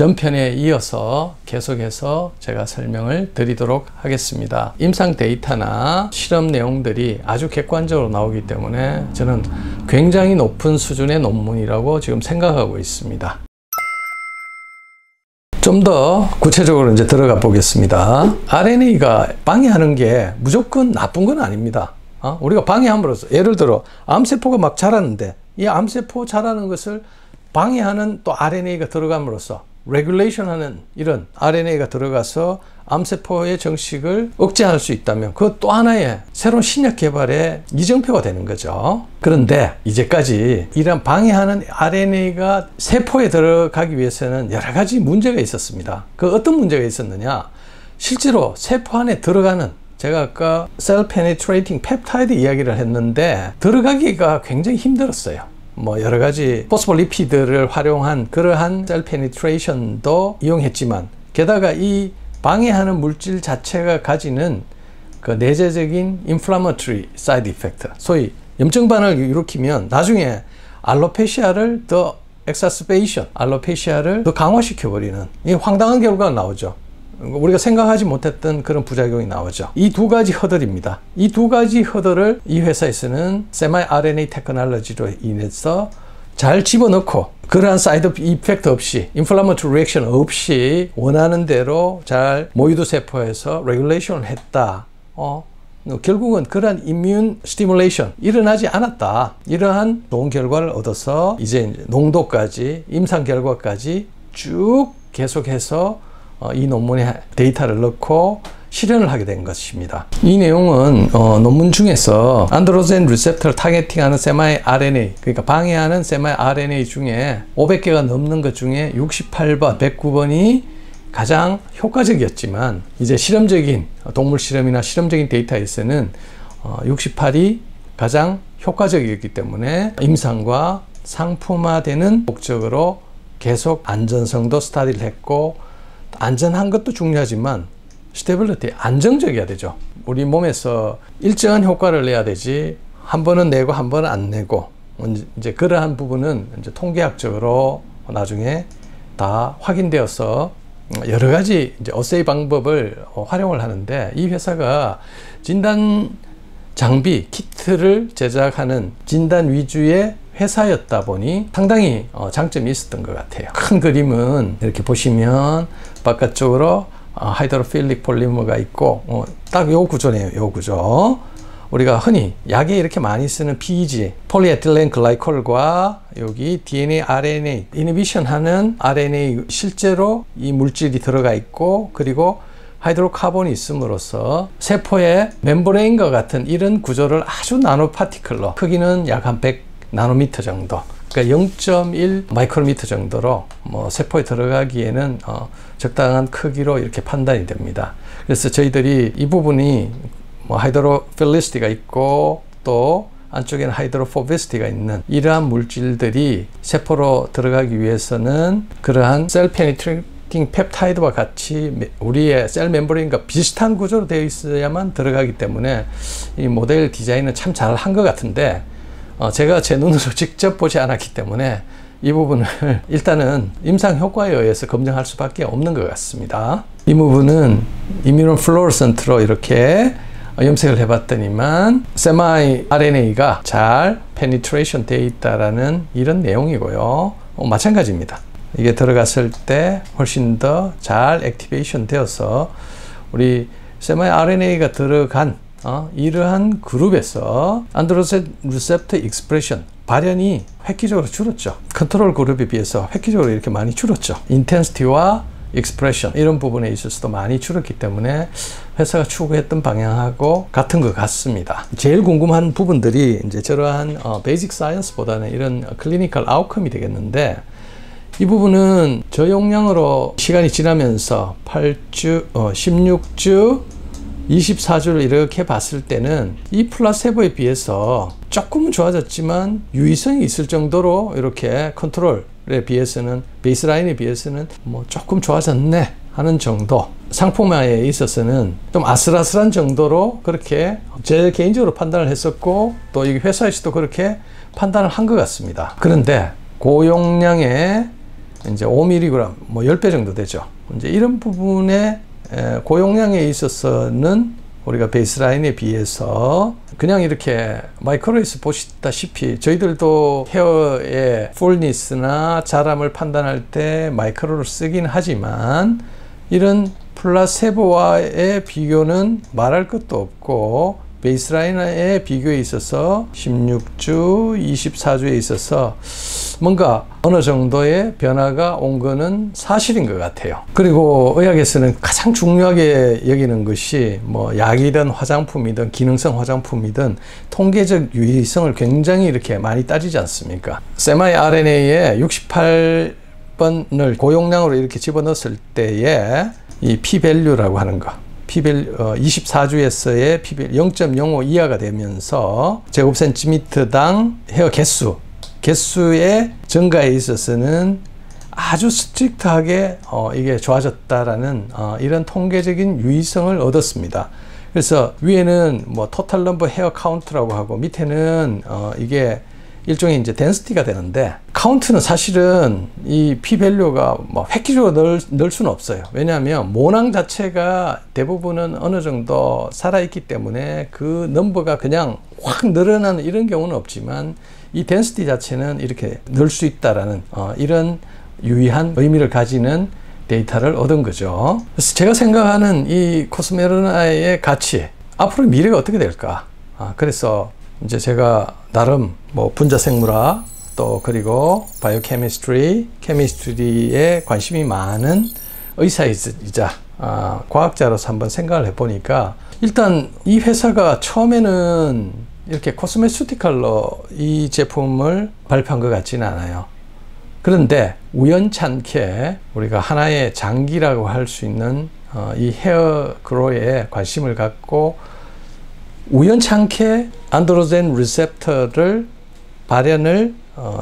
전편에 이어서 계속해서 제가 설명을 드리도록 하겠습니다. 임상 데이터나 실험 내용들이 아주 객관적으로 나오기 때문에 저는 굉장히 높은 수준의 논문이라고 지금 생각하고 있습니다. 좀 더 구체적으로 이제 들어가 보겠습니다. RNA가 방해하는 게 무조건 나쁜 건 아닙니다. 우리가 방해함으로써, 예를 들어 암세포가 막 자라는데 이 암세포 자라는 것을 방해하는 또 RNA가 들어감으로써 레귤레이션 하는 이런 RNA가 들어가서 암세포의 정식을 억제할 수 있다면 그것 또 하나의 새로운 신약 개발의 이정표가 되는 거죠. 그런데 이제까지 이런 방해하는 RNA가 세포에 들어가기 위해서는 여러 가지 문제가 있었습니다. 그 어떤 문제가 있었느냐? 실제로 세포 안에 들어가는, 제가 아까 셀 페네트레이팅 펩타이드 이야기를 했는데 들어가기가 굉장히 힘들었어요. 여러 가지 포스폴리피드를 활용한 그러한 셀 페니트레이션도 이용했지만, 게다가 이 방해하는 물질 자체가 가지는 그 내재적인 인플라머토리 사이드 이펙트, 소위 염증 반응을 일으키면 나중에 알로페시아를 더 엑사스베이션, 알로페시아를 더 강화시켜버리는 이 황당한 결과가 나오죠. 우리가 생각하지 못했던 그런 부작용이 나오죠. 이 두 가지 허들입니다. 이 두 가지 허들을 이 회사에서는 세마이 RNA 테크놀로지로 인해서 잘 집어넣고 그러한 사이드 이펙트 없이, 인플라머토리 리액션 없이 원하는 대로 잘 모유도 세포에서 레귤레이션을 했다. 결국은 그러한 이뮨 스티뮬레이션 일어나지 않았다. 이러한 좋은 결과를 얻어서 이제 농도까지, 임상 결과까지 쭉 계속해서 이 논문에 데이터를 넣고 실현을 하게 된 것입니다. 이 내용은 논문 중에서 안드로젠 리셉터를 타겟팅하는 세마이 RNA, 그러니까 방해하는 세마이 RNA 중에 500개가 넘는 것 중에 68번, 109번이 가장 효과적이었지만, 이제 실험적인 동물 실험이나 실험적인 데이터에서는 68이 가장 효과적이었기 때문에 임상과 상품화되는 목적으로 계속 안전성도 스터디를 했고, 안전한 것도 중요하지만 스테빌리티, 안정적이어야 되죠. 우리 몸에서 일정한 효과를 내야 되지 한 번은 내고 한 번은 안 내고, 이제 그러한 부분은 이제 통계학적으로 나중에 다 확인되어서 여러 가지 이제 어세이 방법을 활용을 하는데, 이 회사가 진단 장비, 키트를 제작하는 진단 위주의 회사였다 보니 상당히 장점이 있었던 것 같아요. 큰 그림은 이렇게 보시면 바깥쪽으로 하이드로필릭 폴리머가 있고, 딱 요 구조네요. 요 구조. 우리가 흔히 약에 이렇게 많이 쓰는 PEG, 폴리에틸렌 글라이콜과 여기 DNA, RNA, 이니비션 하는 RNA, 실제로 이 물질이 들어가 있고, 그리고 하이드로카본이 있음으로써 세포의 멤브레인과 같은 이런 구조를 아주 나노 파티클로, 크기는 약 한 100 나노미터 정도, 그러니까 0.1 마이크로미터 정도로 세포에 들어가기에는 적당한 크기로 이렇게 판단이 됩니다. 그래서 저희들이 이 부분이 하이드로필리시티가 있고 또 안쪽에는 하이드로포비시티가 있는 이러한 물질들이 세포로 들어가기 위해서는 그러한 셀 페니트레이팅 펩타이드와 같이 우리의 셀 멤브레인과 비슷한 구조로 되어 있어야만 들어가기 때문에 이 모델 디자인은 참 잘 한 것 같은데, 제가 제 눈으로 직접 보지 않았기 때문에 이 부분을 일단은 임상 효과에 의해서 검증할 수밖에 없는 것 같습니다. 이 부분은 이뮤노플루오레센트로 이렇게 염색을 해봤더니만 세마이 RNA가 잘 페니트레이션 되어 있다라는 이런 내용이고요. 마찬가지입니다. 이게 들어갔을 때 훨씬 더 잘 액티베이션 되어서 우리 세마이 RNA가 들어간 이러한 그룹에서 안드로젠 리셉터 익스프레션 발현이 획기적으로 줄었죠. 컨트롤 그룹에 비해서 획기적으로 이렇게 많이 줄었죠. 인텐시티와 익스프레션 이런 부분에 있어서도 많이 줄었기 때문에 회사가 추구했던 방향하고 같은 것 같습니다. 제일 궁금한 부분들이 이제 저러한 베이직 사이언스보다는 이런 클리니컬 아웃컴이 되겠는데, 이 부분은 저용량으로 시간이 지나면서 8주, 16주, 24주를 이렇게 봤을 때는 이 플라세보에 비해서 조금은 좋아졌지만 유의성이 있을 정도로 이렇게 컨트롤에 비해서는, 베이스라인에 비해서는 조금 좋아졌네 하는 정도, 상품화에 있어서는 좀 아슬아슬한 정도로 그렇게 제 개인적으로 판단을 했었고, 또 이 회사에서도 그렇게 판단을 한 것 같습니다. 그런데 고용량의 이제 5mg, 뭐 10배 정도 되죠. 이제 이런 부분에 고용량에 있어서는 우리가 베이스라인에 비해서 그냥 이렇게 마이크로에서 보시다시피 저희들도 헤어의 풀니스나 자람을 판단할 때 마이크로를 쓰긴 하지만 이런 플라세보와의 비교는 말할 것도 없고 베이스라인의 비교에 있어서 16주, 24주에 있어서 뭔가 어느 정도의 변화가 온 거는 사실인 것 같아요. 그리고 의학에서는 가장 중요하게 여기는 것이 뭐 약이든 화장품이든 기능성 화장품이든 통계적 유의성을 굉장히 이렇게 많이 따지지 않습니까? mRNA에 68번을 고용량으로 이렇게 집어넣었을 때에 이 p-value라고 하는 거 24주에서의 p-value 0.05 이하가 되면서 제곱센티미터당 헤어 개수의 증가에 있어서는 아주 스트릭트하게 이게 좋아졌다라는 이런 통계적인 유의성을 얻었습니다. 그래서 위에는 뭐 토탈 넘버 헤어 카운트라고 하고 밑에는 이게 일종의 이제 덴시티가 되는데 카운트는 사실은 이 p-value가 뭐 획기적으로 넣을 수는 없어요. 왜냐하면 모낭 자체가 대부분은 어느 정도 살아있기 때문에 그 넘버가 그냥 확 늘어나는 이런 경우는 없지만 이 덴시티 자체는 이렇게 넣을 수 있다라는 이런 유의한 의미를 가지는 데이터를 얻은 거죠. 그래서 제가 생각하는 이 코스메르나의 가치, 앞으로 미래가 어떻게 될까? 그래서 이제 제가 나름 뭐 분자생물학 또 그리고 케미스트리에 관심이 많은 의사이자 과학자로서 한번 생각을 해보니까 일단 이 회사가 처음에는 이렇게 코스메슈티컬로 이 제품을 발표한 것 같지는 않아요. 그런데 우연찮게 우리가 하나의 장기라고 할 수 있는 이 헤어 그로에 관심을 갖고 우연찮게 안드로젠 리셉터를 발현을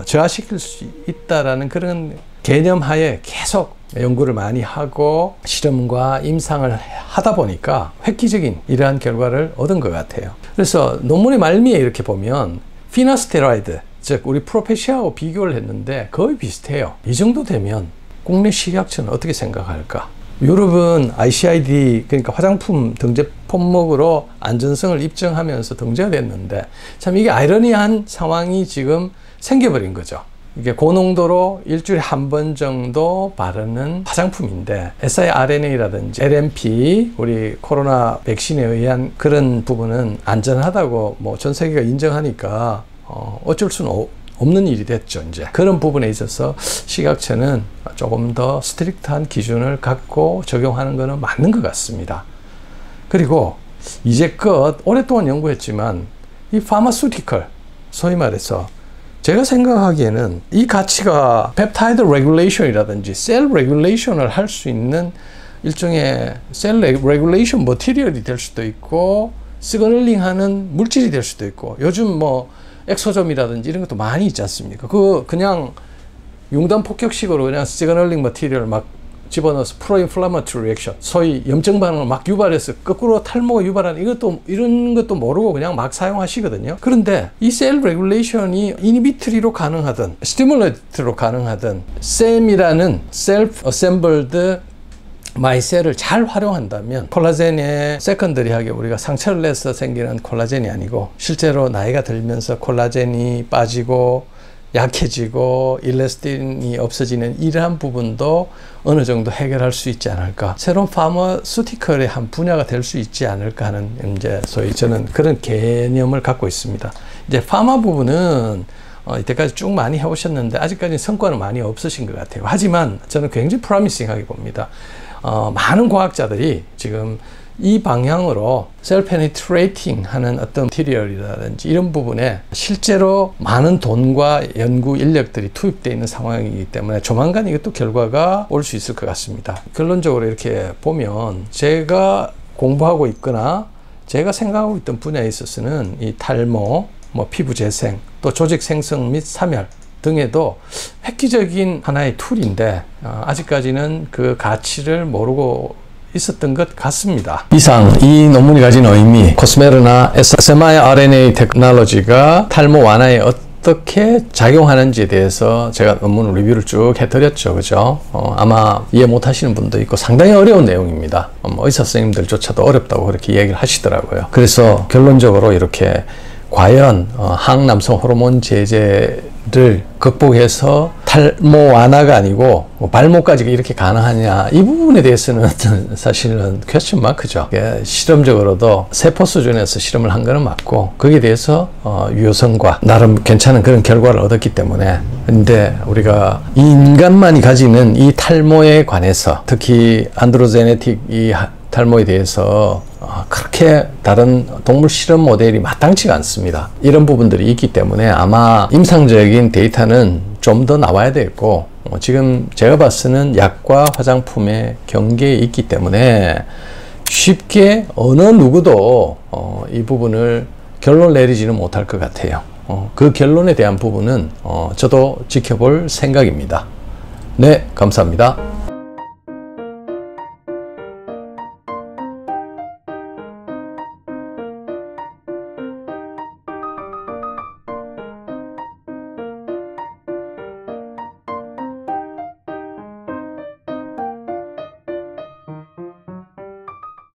저하시킬 수 있다라는 그런 개념 하에 계속 연구를 많이 하고 실험과 임상을 하다 보니까 획기적인 이러한 결과를 얻은 것 같아요. 그래서 논문의 말미에 이렇게 보면 피나스테로이드, 즉 우리 프로페시아하고 비교를 했는데 거의 비슷해요. 이 정도 되면 국내 식약처는 어떻게 생각할까? 유럽은 ICID, 그러니까 화장품 등재 품목으로 안전성을 입증하면서 등재가 됐는데 참 이게 아이러니한 상황이 지금 생겨버린 거죠. 이게 고농도로 일주일에 한 번 정도 바르는 화장품인데 siRNA라든지 LNP, 우리 코로나 백신에 의한 그런 부분은 안전하다고 뭐 전 세계가 인정하니까 어쩔 수는 없는 일이 됐죠. 이제 그런 부분에 있어서 식약처는 조금 더 스트릭트한 기준을 갖고 적용하는 것은 맞는 것 같습니다. 그리고 이제껏 오랫동안 연구했지만 이 파마수티컬, 소위 말해서 제가 생각하기에는 이 가치가 펩타이드 레귤레이션이라든지 셀 레귤레이션을 할 수 있는 일종의 셀 레귤레이션 머티리얼이 될 수도 있고 시그널링하는 물질이 될 수도 있고 요즘 뭐 엑소점이라든지 이런 것도 많이 있지 않습니까? 그냥 융단 폭격식으로 그냥 시그널링 머티리얼 막 집어넣어서 프로인플라마토리 리액션, 소위 염증 반응을 막 유발해서 거꾸로 탈모가 유발하는 이런 것도 모르고 그냥 막 사용하시거든요. 그런데 이 셀 레귤레이션이 이니비트리로 가능하든 스티뮬레이트로 가능하든 셈이라는 셀프 어셈블드 마이셀을 잘 활용한다면 콜라겐의 세컨더리하게 우리가 상처를 내서 생기는 콜라겐이 아니고 실제로 나이가 들면서 콜라겐이 빠지고 약해지고 일레스틴이 없어지는 이러한 부분도 어느 정도 해결할 수 있지 않을까, 새로운 파마수티컬의 한 분야가 될 수 있지 않을까 하는 이제 소위 저는 그런 개념을 갖고 있습니다. 이제 파마 부분은 이때까지 쭉 많이 해오셨는데 아직까지 성과는 많이 없으신 것 같아요. 하지만 저는 굉장히 프로미싱하게 봅니다. 많은 과학자들이 지금 이 방향으로 셀 페니트레이팅 하는 어떤 머티리얼이라든지 이런 부분에 실제로 많은 돈과 연구 인력들이 투입되어 있는 상황이기 때문에 조만간 이것도 결과가 올 수 있을 것 같습니다. 결론적으로 이렇게 보면 제가 공부하고 있거나 제가 생각하고 있던 분야에 있어서는 이 탈모, 뭐 피부 재생, 또 조직 생성 및 사멸 등에도 획기적인 하나의 툴인데 아직까지는 그 가치를 모르고 있었던 것 같습니다. 이상 이 논문이 가진 의미, 코스메르나 mRNA 테크놀로지가 탈모 완화에 어떤 어떻게 작용하는지에 대해서 제가 논문 리뷰를 쭉 해드렸죠. 그죠? 아마 이해 못 하시는 분도 있고 상당히 어려운 내용입니다. 의사 선생님들조차도 어렵다고 그렇게 이야기를 하시더라고요. 그래서 결론적으로 이렇게 과연 항남성 호르몬 제제를 극복해서 탈모 완화가 아니고 뭐 발모까지 이렇게 가능하냐, 이 부분에 대해서는 사실은 퀘스천 마크죠. 실험적으로도 세포 수준에서 실험을 한 거는 맞고 거기에 대해서 유효성과 나름 괜찮은 그런 결과를 얻었기 때문에, 근데 우리가 인간만이 가지는 이 탈모에 관해서 특히 안드로제네틱 이 탈모에 대해서 그렇게 다른 동물 실험 모델이 마땅치가 않습니다. 이런 부분들이 있기 때문에 아마 임상적인 데이터는 좀 더 나와야 되겠고, 지금 제가 봤을 때는 약과 화장품의 경계에 있기 때문에 쉽게 어느 누구도 이 부분을 결론 내리지는 못할 것 같아요. 그 결론에 대한 부분은 저도 지켜볼 생각입니다. 네, 감사합니다.